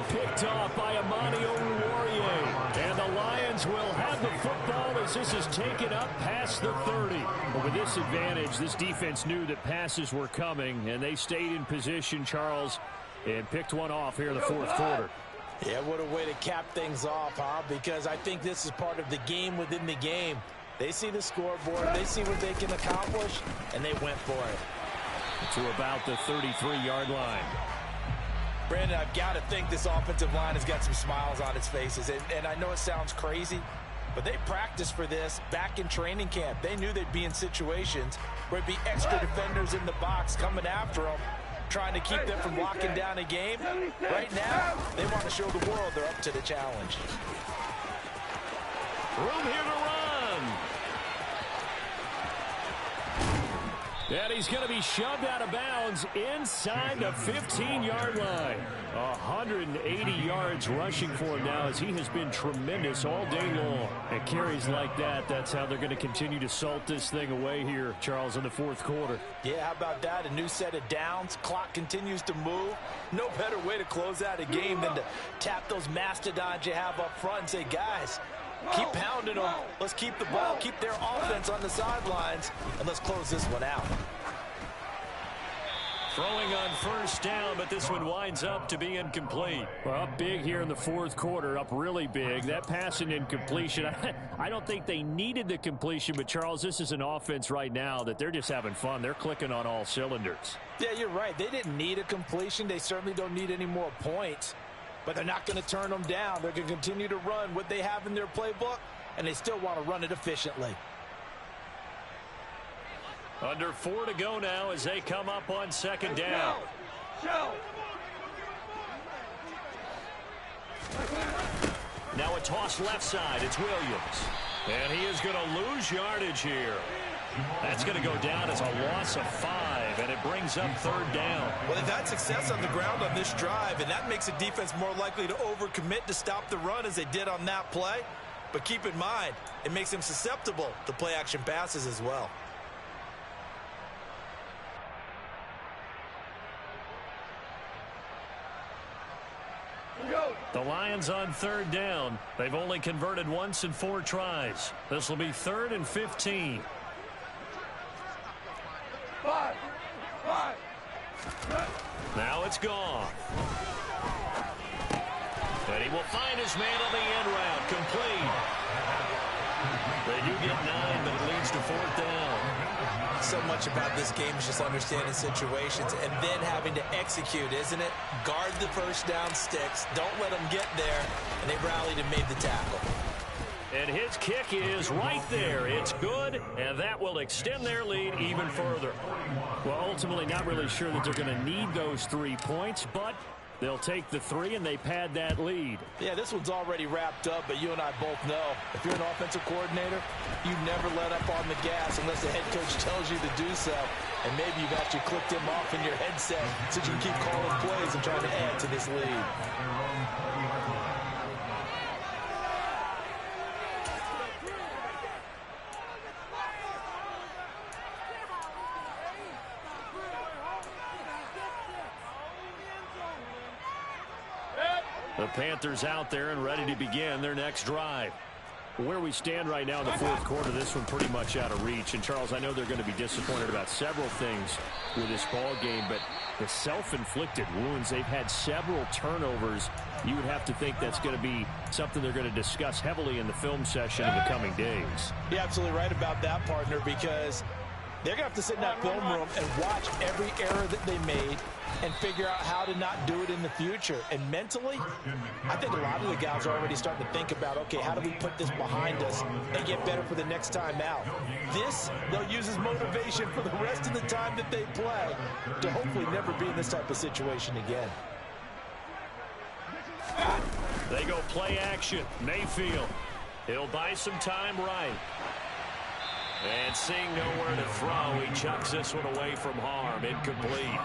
Picked off by Amani Oruwariye. And the Lions will have the football as this is taken up past the 30. But with this advantage, this defense knew that passes were coming, and they stayed in position, Charles, and picked one off here in the 4th quarter. Yeah, what a way to cap things off, huh? Because I think this is part of the game within the game. They see the scoreboard, they see what they can accomplish, and they went for it. To about the 33-yard line. Brandon, I've got to think this offensive line has got some smiles on its faces. And I know it sounds crazy, but they practiced for this back in training camp. They knew they'd be in situations where it'd be extra defenders in the box coming after them, trying to keep them from locking down a game. Right now, they want to show the world they're up to the challenge. Room here to run. And he's going to be shoved out of bounds inside the 15-yard line. 180 yards rushing for him now as he has been tremendous all day long. And carries like that, that's how they're going to continue to salt this thing away here, Charles, in the 4th quarter. Yeah, how about that? A new set of downs. Clock continues to move. No better way to close out a game than to tap those mastodons you have up front and say, guys, Keep pounding them. Let's keep the ball, keep their offense on the sidelines, and let's close this one out. Throwing on first down, but this one winds up to be incomplete. Well, up big here in the fourth quarter, up really big. That pass and incompletion, I don't think they needed the completion, but Charles, this is an offense right now that they're just having fun. They're clicking on all cylinders. Yeah, you're right. They didn't need a completion. They certainly don't need any more points, but they're not going to turn them down. They're going to continue to run what they have in their playbook, and they still want to run it efficiently. Under 4 to go now as they come up on second down. Now a toss left side. It's Williams. And he is going to lose yardage here. That's going to go down as a loss of 5, and it brings up third down. Well, they've had success on the ground on this drive, and that makes a defense more likely to overcommit to stop the run as they did on that play. But keep in mind, it makes them susceptible to play-action passes as well. The Lions on third down. They've only converted once in 4 tries. This will be 3rd and 15. 5. Now it's gone. And he will find his man on the end route. Complete. They do get 9, but it leads to 4th down. So much about this game is just understanding situations and then having to execute, isn't it? Guard the first down sticks. Don't let them get there. And they rallied and made the tackle. And his kick is right there. It's good, and that will extend their lead even further. Well, ultimately not really sure that they're going to need those 3 points, but they'll take the 3 and they pad that lead. Yeah, this one's already wrapped up, but you and I both know if you're an offensive coordinator, you never let up on the gas unless the head coach tells you to do so. And maybe you've actually clicked him off in your headset so you can keep calling plays and trying to add to this lead. The Panthers out there and ready to begin their next drive. Where we stand right now in the fourth quarter, this one pretty much out of reach. And, Charles, I know they're going to be disappointed about several things with this ball game, but the self-inflicted wounds, they've had several turnovers. You would have to think that's going to be something they're going to discuss heavily in the film session in the coming days. You're absolutely right about that, partner, because they're going to have to sit in that film room and watch every error that they made and figure out how to not do it in the future. And mentally, I think a lot of the guys are already starting to think about, okay, how do we put this behind us and get better for the next time out? This, they'll use as motivation for the rest of the time that they play to hopefully never be in this type of situation again. They go play action. Mayfield. He'll buy some time right. And seeing nowhere to throw, he chucks this one away from harm. Incomplete.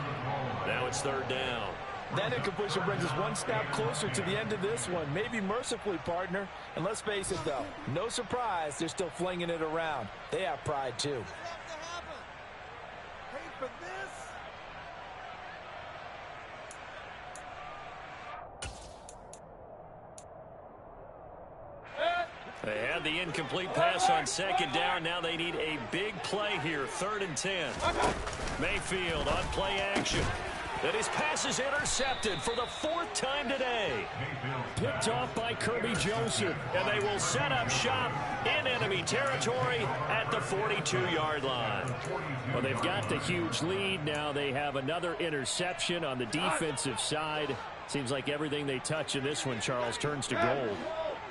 Now it's third down. That incompletion brings us one step closer to the end of this one. Maybe mercifully, partner. And let's face it, though, no surprise, they're still flinging it around. They have pride, too. They had the incomplete pass on second down. Now they need a big play here. 3rd and 10. Mayfield on play action. And his pass is intercepted for the 4th time today. Picked off by Kirby Joseph. And they will set up shop in enemy territory at the 42-yard line. Well, they've got the huge lead. Now they have another interception on the defensive side. Seems like everything they touch in this one, Charles, turns to gold.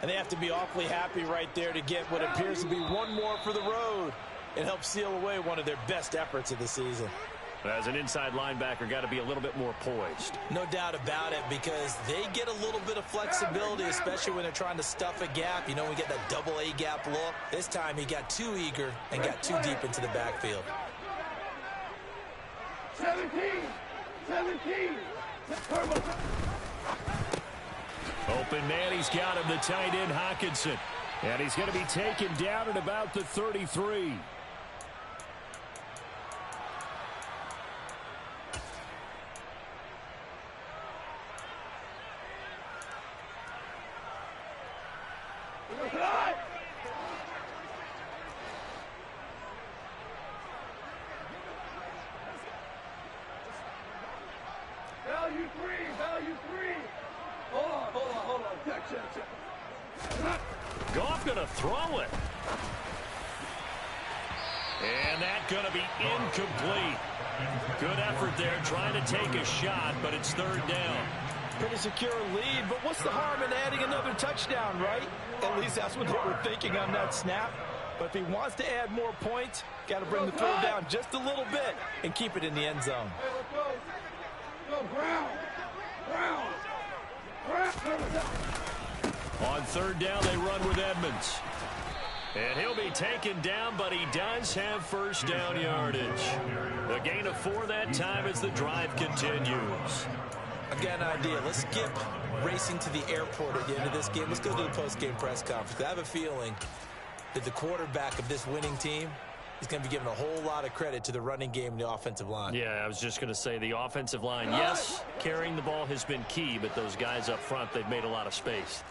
And they have to be awfully happy right there to get what appears to be one more for the road and help seal away one of their best efforts of the season. As an inside linebacker, got to be a little bit more poised. No doubt about it, because they get a little bit of flexibility, especially when they're trying to stuff a gap. You know, we get that double A gap look. This time he got too eager and got too deep into the backfield. 17. Open man, he's got him, the tight end, Hockenson. And he's going to be taken down at about the 33. Goff going to throw it. And that's going to be incomplete. Good effort there trying to take a shot, but it's third down. Pretty secure lead, but what's the harm in adding another touchdown, right? At least that's what they were thinking on that snap. But if he wants to add more points, got to bring the throw down just a little bit and keep it in the end zone. On third down, they run with Edmonds. And he'll be taken down, but he does have first down yardage. A gain of 4 that time as the drive continues. Again, idea. Let's skip racing to the airport at the end of this game. Let's go to the post-game press conference. I have a feeling that the quarterback of this winning team is going to be given a whole lot of credit to the running game and the offensive line. Yeah, I was just going to say the offensive line. Yes, carrying the ball has been key, but those guys up front, they've made a lot of space.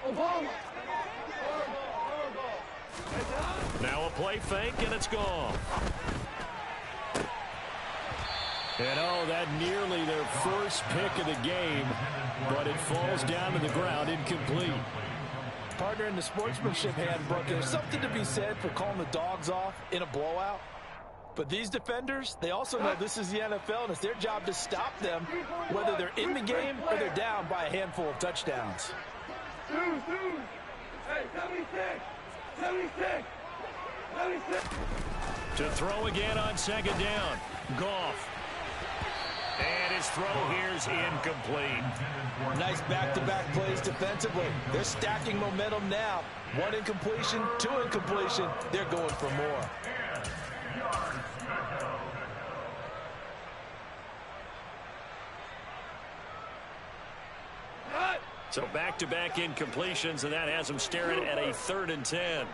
Obama. Now a play fake, and it's gone. And oh, that nearly their first pick of the game, but it falls down to the ground, incomplete. Partner, in the sportsmanship handbook, there's something to be said for calling the dogs off in a blowout. But these defenders, they also know this is the NFL, and it's their job to stop them, whether they're in the game or they're down by a handful of touchdowns. Hey, 76. To throw again on second down. Goff. And his throw here's incomplete. Nice back-to-back plays defensively. They're stacking momentum now. 1 incompletion, 2 incompletion. They're going for more. So back-to-back incompletions, and that has them staring at a 3rd and 10.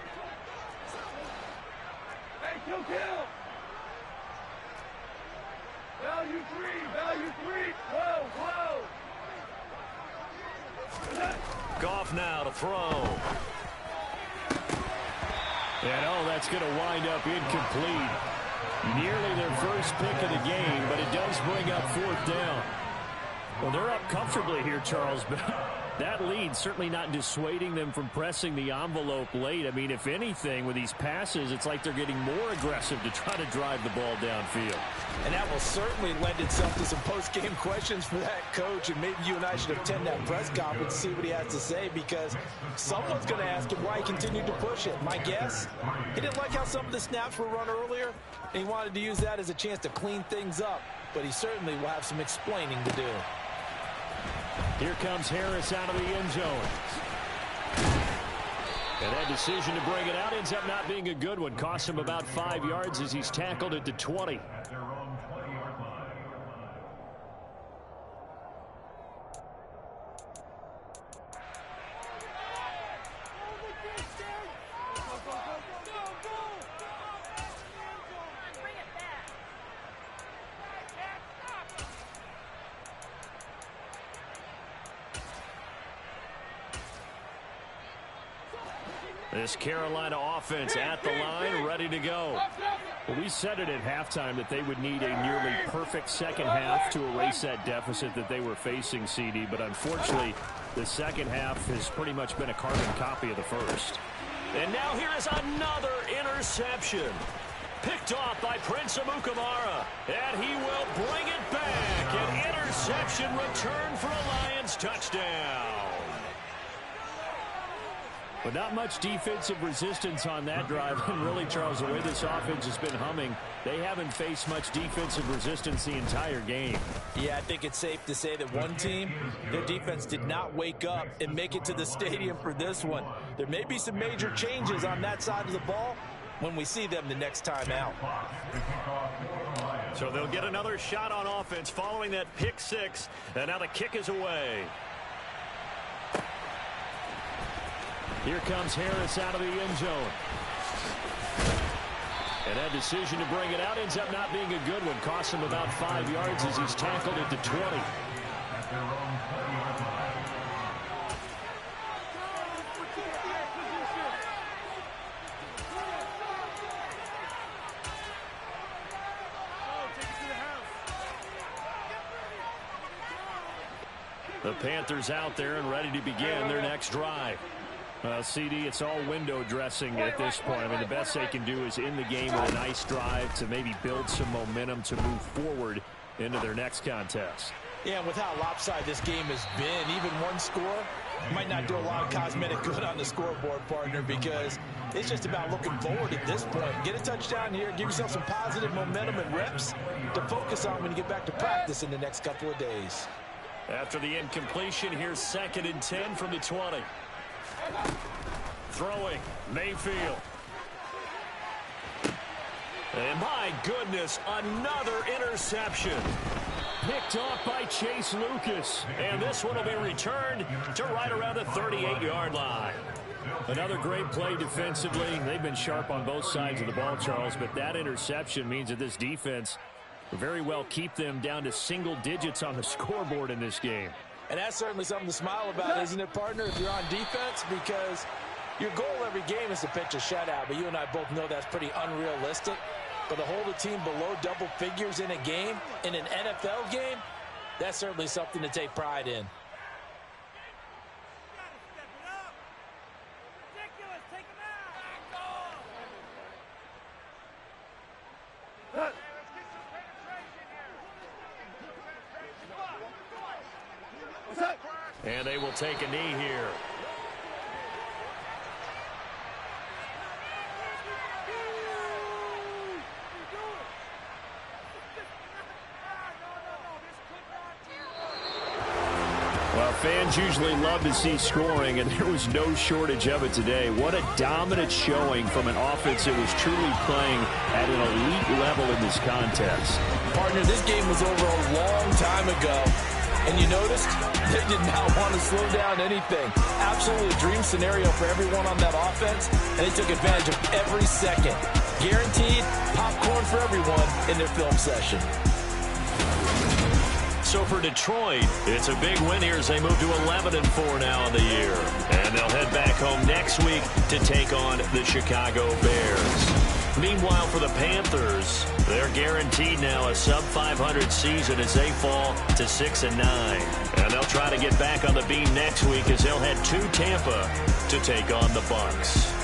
Hey, kill. Value three. Whoa. Goff now to throw. And oh, that's going to wind up incomplete. Nearly their first pick of the game, but it does bring up 4th down. Well, they're up comfortably here, Charles, but that lead certainly not dissuading them from pressing the envelope late. I mean, if anything, with these passes, it's like they're getting more aggressive to try to drive the ball downfield. And that will certainly lend itself to some post-game questions for that coach, and maybe you and I should attend that press conference to see what he has to say, because someone's going to ask him why he continued to push it. My guess, he didn't like how some of the snaps were run earlier, and he wanted to use that as a chance to clean things up, but he certainly will have some explaining to do. Here comes Harris out of the end zone. And that decision to bring it out ends up not being a good one. Costs him about 5 yards as he's tackled at the 20. At their own 20-yard line. This Carolina offense at the line, ready to go. Well, we said it at halftime that they would need a nearly perfect second half to erase that deficit that they were facing, CD. But unfortunately, the second half has pretty much been a carbon copy of the first. And now here is another interception. Picked off by Prince Amukamara. And he will bring it back. An interception return for a Lions touchdown. But not much defensive resistance on that drive. And really, Charles, the way this offense has been humming, they haven't faced much defensive resistance the entire game. Yeah, I think it's safe to say that one team, their defense did not wake up and make it to the stadium for this one. There may be some major changes on that side of the ball when we see them the next time out. So they'll get another shot on offense following that pick six. And now the kick is away. Here comes Harris out of the end zone. And that decision to bring it out ends up not being a good one. Costs him about 5 yards as he's tackled at the 20. At their own 20-yard line. The Panthers out there and ready to begin their next drive. CD, it's all window dressing at this point. I mean, the best they can do is in the game with a nice drive to maybe build some momentum to move forward into their next contest. Yeah, and with how lopsided this game has been, even one score might not do a lot of cosmetic good on the scoreboard, partner, because it's just about looking forward at this point. Get a touchdown here, give yourself some positive momentum and reps to focus on when you get back to practice in the next couple of days. After the incompletion, here's 2nd and 10 from the 20. Throwing, Mayfield. And my goodness, another interception. Picked off by Chase Lucas. And this one will be returned to right around the 38-yard line. Another great play defensively. They've been sharp on both sides of the ball, Charles, but that interception means that this defense will very well keep them down to single digits on the scoreboard in this game. And that's certainly something to smile about, isn't it, partner, if you're on defense? Because your goal every game is to pitch a shutout, but you and I both know that's pretty unrealistic. But to hold a team below double figures in a game, in an NFL game, that's certainly something to take pride in. And they will take a knee here. Well, fans usually love to see scoring, and there was no shortage of it today. What a dominant showing from an offense that was truly playing at an elite level in this contest. Partner, this game was over a long time ago. And you noticed they did not want to slow down anything. Absolutely a dream scenario for everyone on that offense, and they took advantage of every second. Guaranteed popcorn for everyone in their film session. So for Detroit, it's a big win here as they move to 11-4 now in the year. And they'll head back home next week to take on the Chicago Bears. Meanwhile, for the Panthers, they're guaranteed now a sub-500 season as they fall to 6-9. And they'll try to get back on the beam next week as they'll head to Tampa to take on the Bucs.